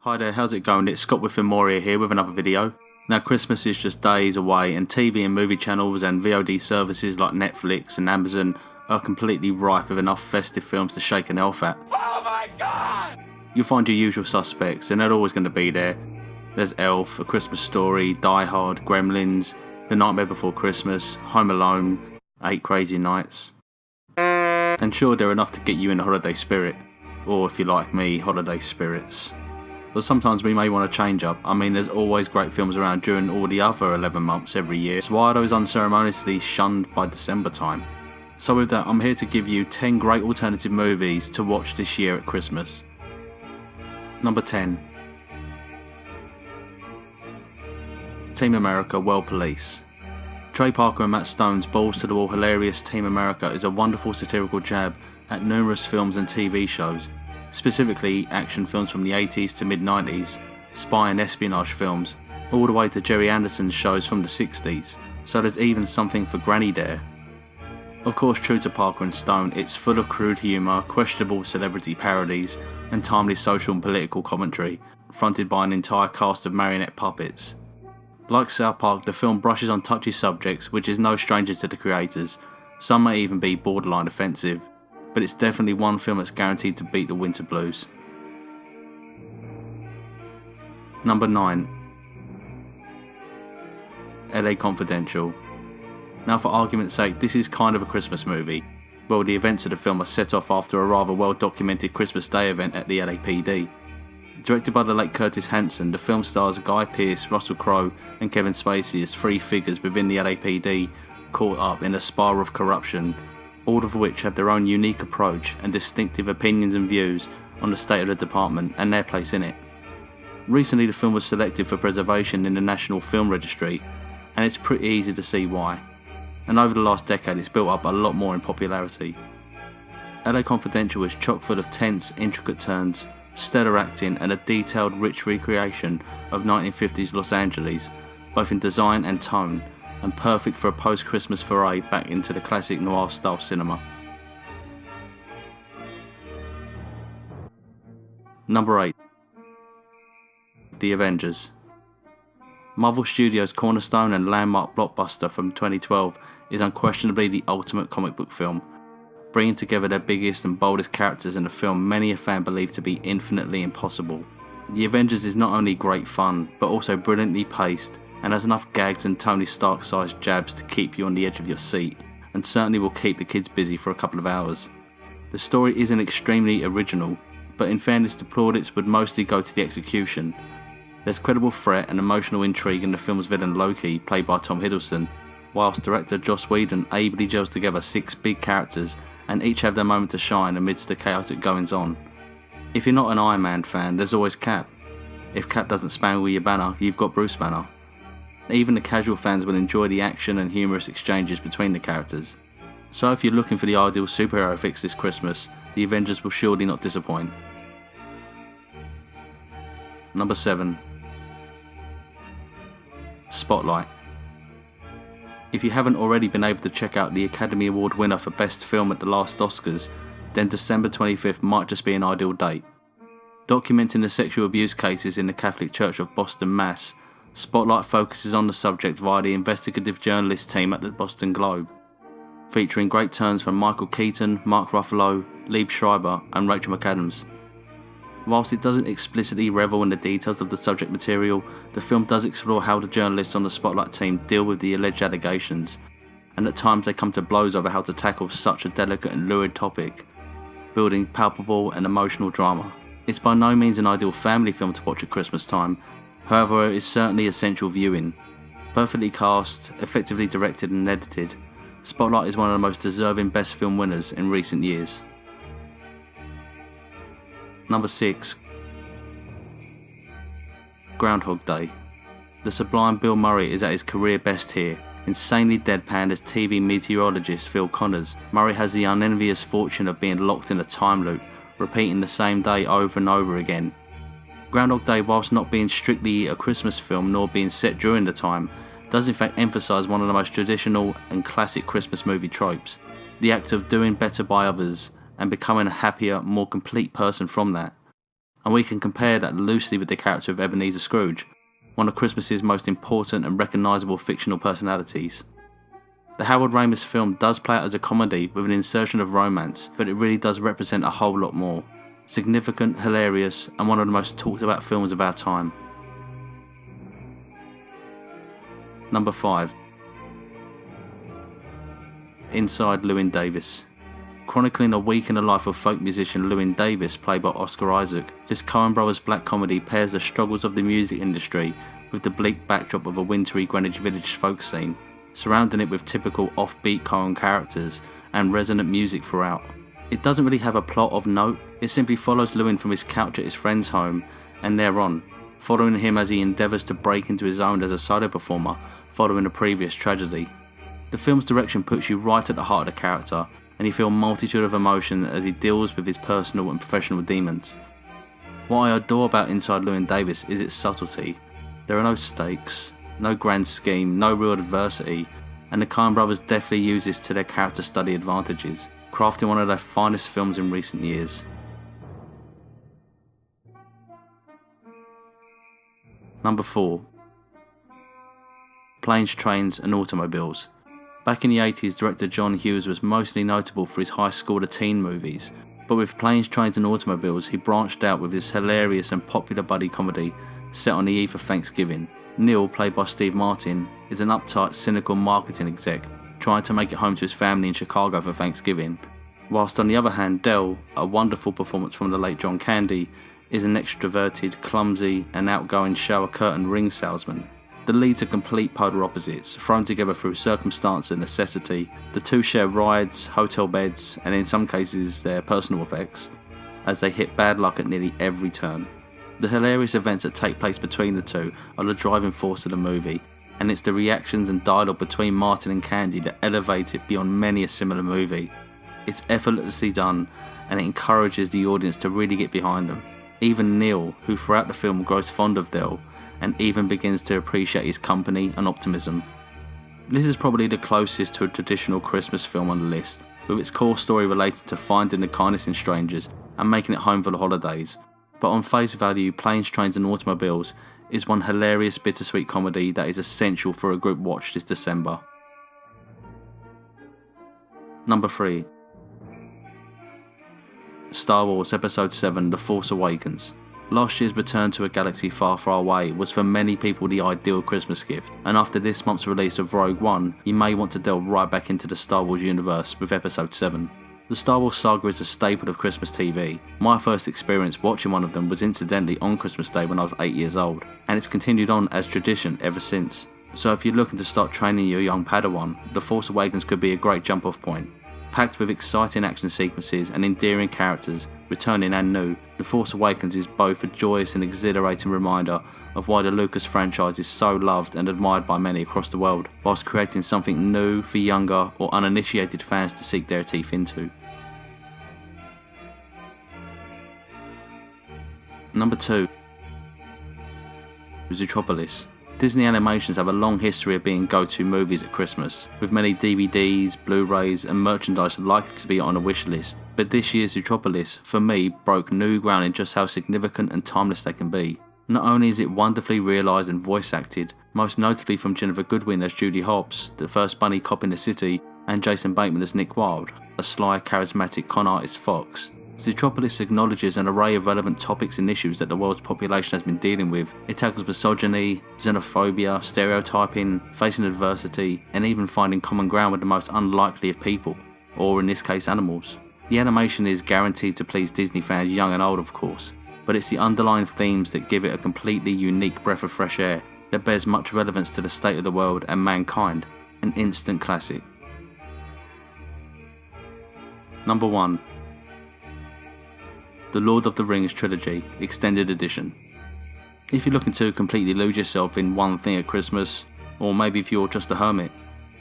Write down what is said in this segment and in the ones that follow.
Hi there, how's it going? It's Scott with Memoria here with another video. Now Christmas is just days away and TV and movie channels and VOD services like Netflix and Amazon are completely rife with enough festive films to shake an elf at. Oh my god! You'll find your usual suspects and they're always going to be there. There's Elf, A Christmas Story, Die Hard, Gremlins, The Nightmare Before Christmas, Home Alone, 8 Crazy Nights. And sure, they're enough to get you in the holiday spirit. Or if you're like me, holiday spirits. But sometimes we may want to change up. I mean, there's always great films around during all the other 11 months every year, so why are those unceremoniously shunned by December time? So with that, I'm here to give you 10 great alternative movies to watch this year at Christmas. Number 10. Team America: World Police. Trey Parker and Matt Stone's balls to the wall hilarious Team America is a wonderful satirical jab at numerous films and TV shows, specifically action films from the 80s to mid-90s, spy and espionage films, all the way to Jerry Anderson's shows from the 60s, so there's even something for Granny there. Of course, true to Parker and Stone, it's full of crude humour, questionable celebrity parodies, and timely social and political commentary, fronted by an entire cast of marionette puppets. Like South Park, the film brushes on touchy subjects, which is no stranger to the creators. Some may even be borderline offensive, but it's definitely one film that's guaranteed to beat the winter blues. Number 9. LA Confidential. Now, for argument's sake, this is kind of a Christmas movie. Well, the events of the film are set off after a rather well documented Christmas Day event at the LAPD. Directed by the late Curtis Hanson, the film stars Guy Pearce, Russell Crowe and Kevin Spacey as three figures within the LAPD caught up in a spiral of corruption, all of which have their own unique approach and distinctive opinions and views on the state of the department and their place in it. Recently, the film was selected for preservation in the National Film Registry, and it's pretty easy to see why. And over the last decade, it's built up a lot more in popularity. LA Confidential is chock full of tense, intricate turns, stellar acting and a detailed, rich recreation of 1950s Los Angeles, both in design and tone, and perfect for a post-Christmas foray back into the classic noir-style cinema. Number 8. The Avengers. Marvel Studios' cornerstone and landmark blockbuster from 2012 is unquestionably the ultimate comic book film, bringing together their biggest and boldest characters in a film many a fan believe to be infinitely impossible. The Avengers is not only great fun, but also brilliantly paced, and has enough gags and Tony Stark sized jabs to keep you on the edge of your seat, and certainly will keep the kids busy for a couple of hours. The story isn't extremely original, but in fairness the plaudits would mostly go to the execution. There's credible threat and emotional intrigue in the film's villain Loki, played by Tom Hiddleston, whilst director Joss Whedon ably gels together 6 big characters and each have their moment to shine amidst the chaotic goings on. If you're not an Iron Man fan, there's always Cap. If Cap doesn't spangle your banner, you've got Bruce Banner. Even the casual fans will enjoy the action and humorous exchanges between the characters. So if you're looking for the ideal superhero fix this Christmas, the Avengers will surely not disappoint. Number 7. Spotlight. If you haven't already been able to check out the Academy Award winner for Best Film at the last Oscars, then December 25th might just be an ideal date. Documenting the sexual abuse cases in the Catholic Church of Boston, Mass., Spotlight focuses on the subject via the investigative journalist team at the Boston Globe, featuring great turns from Michael Keaton, Mark Ruffalo, Liev Schreiber and Rachel McAdams. Whilst it doesn't explicitly revel in the details of the subject material, the film does explore how the journalists on the Spotlight team deal with the alleged allegations, and at times they come to blows over how to tackle such a delicate and lurid topic, building palpable and emotional drama. It's by no means an ideal family film to watch at Christmas time, however it is certainly essential viewing. Perfectly cast, effectively directed and edited, Spotlight is one of the most deserving Best Film winners in recent years. Number 6. Groundhog Day. The sublime Bill Murray is at his career best here. Insanely deadpan as TV meteorologist Phil Connors, Murray has the unenvious fortune of being locked in a time loop, repeating the same day over and over again. Groundhog Day, whilst not being strictly a Christmas film nor being set during the time, does in fact emphasise one of the most traditional and classic Christmas movie tropes, the act of doing better by others and becoming a happier, more complete person from that. and we can compare that loosely with the character of Ebenezer Scrooge, one of Christmas's most important and recognisable fictional personalities. The Harold Ramis film does play out as a comedy with an insertion of romance, but it really does represent a whole lot more. Significant, hilarious, and one of the most talked about films of our time. Number 5. Inside Llewyn Davis. Chronicling a week in the life of folk musician Llewyn Davis, played by Oscar Isaac, this Coen Brothers black comedy pairs the struggles of the music industry with the bleak backdrop of a wintry Greenwich Village folk scene, surrounding it with typical offbeat Coen characters and resonant music throughout. It doesn't really have a plot of note, it simply follows Llewyn from his couch at his friend's home and thereon, following him as he endeavours to break into his own as a solo performer following a previous tragedy. The film's direction puts you right at the heart of the character, and you feel a multitude of emotion as he deals with his personal and professional demons. What I adore about Inside Llewyn Davis is its subtlety. There are no stakes, no grand scheme, no real adversity, and the Coen Brothers definitely use this to their character study advantages, crafting one of their finest films in recent years. Number 4. Planes, Trains and Automobiles. Back in the 80s, director John Hughes was mostly notable for his high score to teen movies, but with Planes, Trains and Automobiles he branched out with his hilarious and popular buddy comedy set on the eve of Thanksgiving. Neil, played by Steve Martin, is an uptight, cynical marketing exec trying to make it home to his family in Chicago for Thanksgiving, whilst on the other hand Del, a wonderful performance from the late John Candy, is an extroverted, clumsy and outgoing shower curtain ring salesman. The leads are complete polar opposites, thrown together through circumstance and necessity. The two share rides, hotel beds, and in some cases their personal effects, as they hit bad luck at nearly every turn. The hilarious events that take place between the two are the driving force of the movie, and it's the reactions and dialogue between Martin and Candy that elevate it beyond many a similar movie. It's effortlessly done, and it encourages the audience to really get behind them. Even Neil, who throughout the film grows fond of Del, and even begins to appreciate his company and optimism. This is probably the closest to a traditional Christmas film on the list, with its core story related to finding the kindness in strangers and making it home for the holidays. But on face value, Planes, Trains and Automobiles is one hilarious bittersweet comedy that is essential for a group watch this December. Number 3. Star Wars Episode 7 The Force Awakens. Last year's return to a galaxy far, far away was for many people the ideal Christmas gift, and after this month's release of Rogue One, you may want to delve right back into the Star Wars universe with Episode 7. The Star Wars saga is a staple of Christmas TV. My first experience watching one of them was incidentally on Christmas Day when I was 8 years old, and it's continued on as tradition ever since. So if you're looking to start training your young Padawan, The Force Awakens could be a great jump off point. Packed with exciting action sequences and endearing characters, returning and new, The Force Awakens is both a joyous and exhilarating reminder of why the Lucas franchise is so loved and admired by many across the world, whilst creating something new for younger or uninitiated fans to seek their teeth into. Number 2. Zootropolis. Disney animations have a long history of being go-to movies at Christmas, with many DVDs, Blu-rays and merchandise likely to be on a wish list. But this year's Zootropolis, for me, broke new ground in just how significant and timeless they can be. Not only is it wonderfully realised and voice acted, most notably from Ginnifer Goodwin as Judy Hopps, the first bunny cop in the city, and Jason Bateman as Nick Wilde, a sly, charismatic con artist fox. Zootropolis acknowledges an array of relevant topics and issues that the world's population has been dealing with. It tackles misogyny, xenophobia, stereotyping, facing adversity, and even finding common ground with the most unlikely of people, or in this case animals. The animation is guaranteed to please Disney fans young and old of course, but it's the underlying themes that give it a completely unique breath of fresh air that bears much relevance to the state of the world and mankind. An instant classic. Number 1. The Lord of the Rings Trilogy, Extended Edition. If you're looking to completely lose yourself in one thing at Christmas, or maybe if you're just a hermit,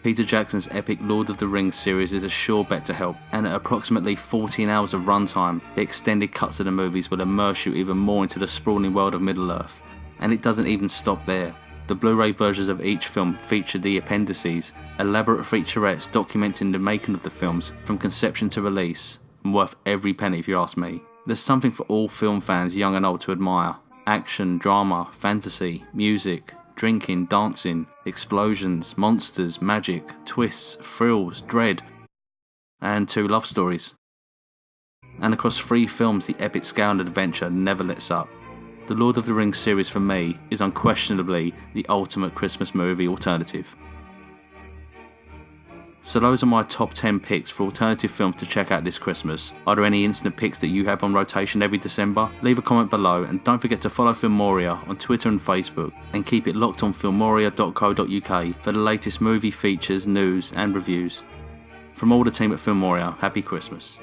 Peter Jackson's epic Lord of the Rings series is a sure bet to help, and at approximately 14 hours of runtime, the extended cuts of the movies will immerse you even more into the sprawling world of Middle-earth. And it doesn't even stop there. The Blu-ray versions of each film feature the appendices, elaborate featurettes documenting the making of the films from conception to release, and worth every penny if you ask me. There's something for all film fans, young and old, to admire. Action, drama, fantasy, music, drinking, dancing, explosions, monsters, magic, twists, thrills, dread, and 2 love stories. And across 3 films, the epic scale and adventure never lets up. The Lord of the Rings series for me is unquestionably the ultimate Christmas movie alternative. So those are my top 10 picks for alternative films to check out this Christmas. Are there any instant picks that you have on rotation every December? Leave a comment below, and don't forget to follow Filmoria on Twitter and Facebook, and keep it locked on filmoria.co.uk for the latest movie features, news and reviews. From all the team at Filmoria, Happy Christmas.